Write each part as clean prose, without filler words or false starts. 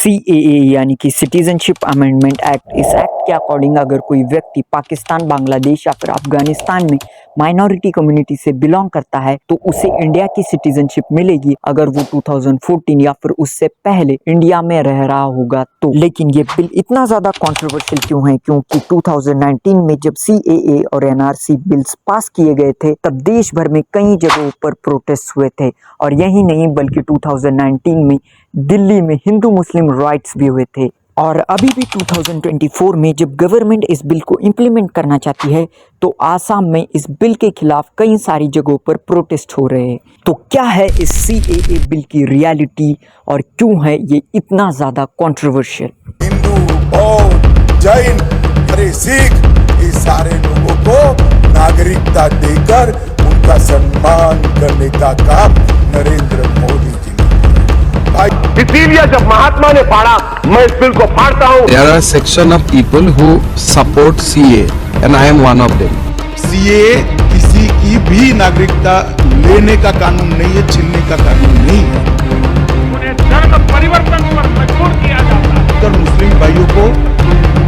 CAA यानी कि citizenship amendment act. इस एक्ट के अकॉर्डिंग अगर कोई व्यक्ति पाकिस्तान, बांग्लादेश या फिर अफगानिस्तान में माइनॉरिटी कम्युनिटी से बिलोंग करता है तो उसे इंडिया की सिटीजनशिप मिलेगी अगर वो 2014 या फिर उससे पहले इंडिया में रह रहा होगा तो। लेकिन ये बिल इतना ज्यादा कंट्रोवर्शियल क्यों है? क्योंकि 2019 में जब CAA और NRC बिल्स पास किए गए थे तब देश भर में कई जगहों पर प्रोटेस्ट हुए थे। और यही नहीं बल्कि 2019 में दिल्ली में हिंदू मुस्लिम राइट्स भी हुए थे। और अभी भी 2024 में जब गवर्नमेंट इस बिल को इम्प्लीमेंट करना चाहती है तो आसाम में इस बिल के खिलाफ कई सारी जगहों पर प्रोटेस्ट हो रहे हैं। तो क्या है इस CAA बिल की रियलिटी और क्यों है ये इतना ज्यादा कंट्रोवर्शियल? हिंदू, बौद्ध, जैन, सिख, इस सारे लोगों को नागरिकता देकर उनका सम्मान करने का काम नरेंद्र मोदी जी ने। इसीलिए जब महात्मा ने फाड़ा, मैं इस बिल को फाड़ता हूँ। There are section of people who support CA and I am one of them. CA किसी की भी नागरिकता लेने का कानून नहीं है, छीनने का कानून नहीं है। उन्हें धर्म परिवर्तन पर मजबूर किया जाता है। तो मुस्लिम भाइयों को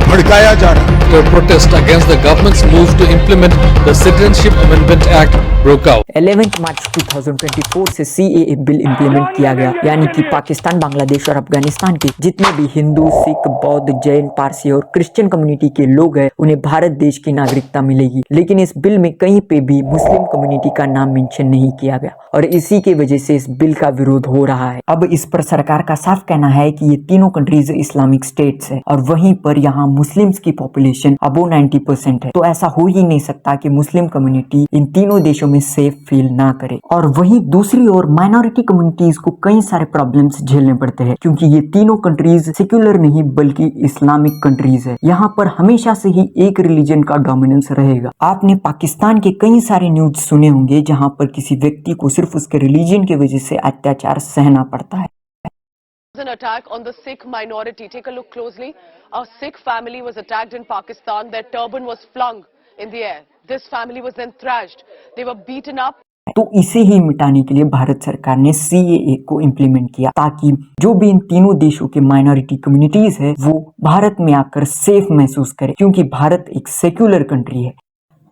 भड़काया जा रहा है। The protest against the government's move to implement the Citizenship Amendment Act broke out. 11 मार्च 2024 से CAA बिल इम्प्लीमेंट किया गया, यानी कि पाकिस्तान, बांग्लादेश और अफगानिस्तान के जितने भी हिंदू, सिख, बौद्ध, जैन, पारसी और क्रिश्चियन कम्युनिटी के लोग हैं उन्हें भारत देश की नागरिकता मिलेगी। लेकिन इस बिल में कहीं पे भी मुस्लिम कम्युनिटी का नाम मेंशन नहीं किया गया और इसी की वजह से इस बिल का विरोध हो रहा है। अब इस पर सरकार का साफ कहना है कि ये तीनों कंट्रीज इस्लामिक स्टेट्स है और वहीं पर यहाँ मुस्लिम्स की पॉपुलेशन अबो 90% है, तो ऐसा हो ही नहीं सकता कि मुस्लिम कम्युनिटी इन तीनों देशों में सेफ फील ना करे। और वहीं दूसरी ओर माइनॉरिटी कम्युनिटीज को कई सारे प्रॉब्लम्स झेलने पड़ते हैं क्योंकि ये तीनों कंट्रीज सेक्युलर नहीं बल्कि इस्लामिक कंट्रीज है। यहाँ पर हमेशा से ही एक रिलीजन का डोमिनेंस रहेगा। आपने पाकिस्तान के कई सारे न्यूज सुने होंगे जहाँ पर किसी व्यक्ति को सिर्फ उसके रिलीजन की वजह से अत्याचार सहना पड़ता है। An attack on the Sikh minority. Take a look closely. A Sikh family was attacked in Pakistan. Their turban was flung in the air. This family was then thrashed. They were beaten up. तो इसे ही मिटाने के लिए भारत सरकार ने CAA को implement किया ताकि जो भी इन तीनों देशों के माइनॉरिटी कम्युनिटीज है वो भारत में आकर सेफ महसूस करे, क्योंकि भारत एक सेक्युलर कंट्री है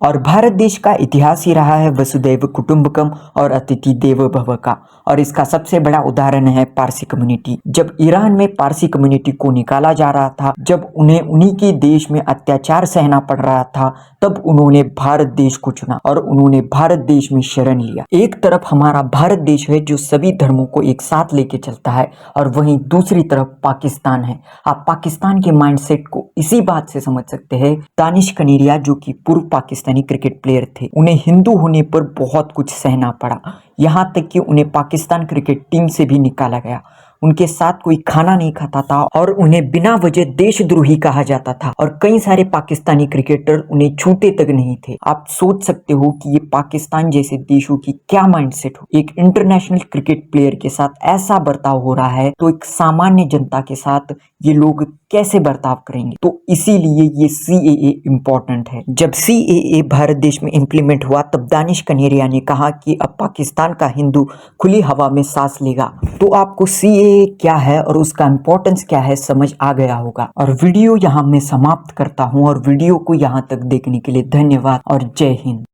और भारत देश का इतिहास ही रहा है वसुदैव कुटुंबकम और अतिथि देवो भव का। और इसका सबसे बड़ा उदाहरण है पारसी कम्युनिटी। जब ईरान में पारसी कम्युनिटी को निकाला जा रहा था, जब उन्हें उन्हीं के देश में अत्याचार सहना पड़ रहा था, तब उन्होंने भारत देश को चुना और उन्होंने भारत देश में शरण लिया। एक तरफ हमारा भारत देश है जो सभी धर्मों को एक साथ लेके चलता है और वहीं दूसरी तरफ पाकिस्तान है। आप पाकिस्तान के माइंडसेट को इसी बात से समझ सकते हैं। दानिश कनेरिया जो कि पूर्व पाकिस्तानी क्रिकेट प्लेयर थे, उन्हें हिंदू होने पर बहुत कुछ सहना पड़ा, यहाँ तक कि उन्हें पाकिस्तान क्रिकेट टीम से भी निकाला गया। उनके साथ कोई खाना नहीं खाता था और उन्हें बिना वजह देशद्रोही कहा जाता था और कई सारे पाकिस्तानी क्रिकेटर उन्हें छूते तक नहीं थे। आप सोच सकते हो कि ये पाकिस्तान जैसे देशों की क्या माइंडसेट हो। एक इंटरनेशनल क्रिकेट प्लेयर के साथ ऐसा बर्ताव हो रहा है तो एक सामान्य जनता के साथ ये लोग कैसे बर्ताव करेंगे? तो इसीलिए ये CAA इम्पोर्टेंट है। जब CAA भारत देश में इम्प्लीमेंट हुआ तब दानिश कनेरिया ने कहा कि अब पाकिस्तान का हिंदू खुली हवा में सांस लेगा। तो आपको CAA क्या है और उसका इम्पोर्टेंस क्या है समझ आ गया होगा। और वीडियो यहाँ मैं समाप्त करता हूँ और वीडियो को यहाँ तक देखने के लिए धन्यवाद और जय हिंद।